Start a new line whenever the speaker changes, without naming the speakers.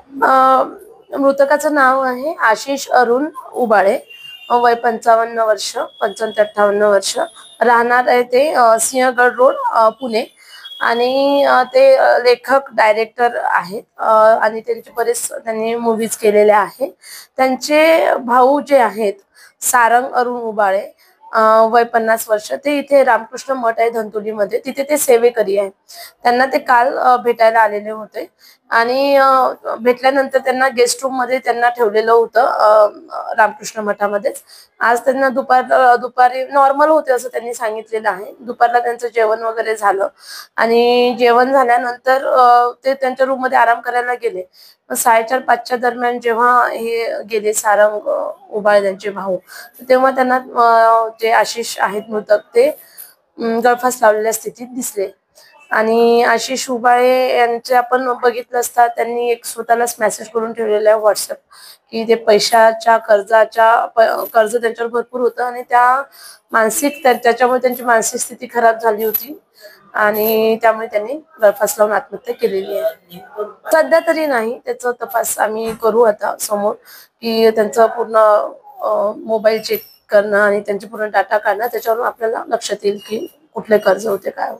अ, मृतकाचं नाव आहे आशिष अरुण उबाळे. वय 55 वर्ष, 55 ते 58 वर्ष. राहणार आहे ते सिंहगड रोड, पुणे. आणि ते लेखक, डायरेक्टर आहेत. आणि त्यांचे बरेच त्यांनी मूव्हीज केलेल्या आहेत. त्यांचे भाऊ जे आहेत, सारंग अरुण उबाळे, वय 50 वर्ष. ते इथे रामकृष्ण मठ आहे धंतोलीमध्ये, तिथे ते सेवेकरी आहे. त्यांना ते काल भेटायला आलेले होते. आणि भेटल्यानंतर त्यांना गेस्ट रूम मध्ये त्यांना ठेवलेलं होतं, रामकृष्ण मठामध्येच. आज त्यांना दुपारी नॉर्मल होते असं त्यांनी सांगितलेलं आहे. दुपारला त्यांचं जेवण वगैरे झालं आणि जेवण झाल्यानंतर ते त्यांच्या रूम मध्ये आराम करायला गेले. 4:30-5च्या दरम्यान जेव्हा हे गेले, सारंग उबाळे त्यांचे भाऊ, तेव्हा त्यांना जे आशिष आहेत मृतक, ते गळफास लावलेल्या स्थितीत दिसले. आणि आशिष उबाळे यांचे आपण बघितलं असता त्यांनी एक स्वतःलाच मेसेज करून ठेवलेला आहे व्हॉट्सअप, की ते पैशाच्या कर्ज त्यांच्यावर भरपूर होतं आणि त्याच्यामुळे त्यांची मानसिक स्थिती खराब झाली होती आणि त्यामुळे त्यांनी गळफास लावून आत्महत्या केलेली आहे. सध्या तरी नाही, त्याचा तपास आम्ही करू आता समोर, की त्यांचं पूर्ण मोबाईल चेक करणं आणि त्यांचे पूर्ण डाटा काढणं, त्याच्यावरून आपल्याला लक्षात येईल की कुठले कर्ज होते, काय होते.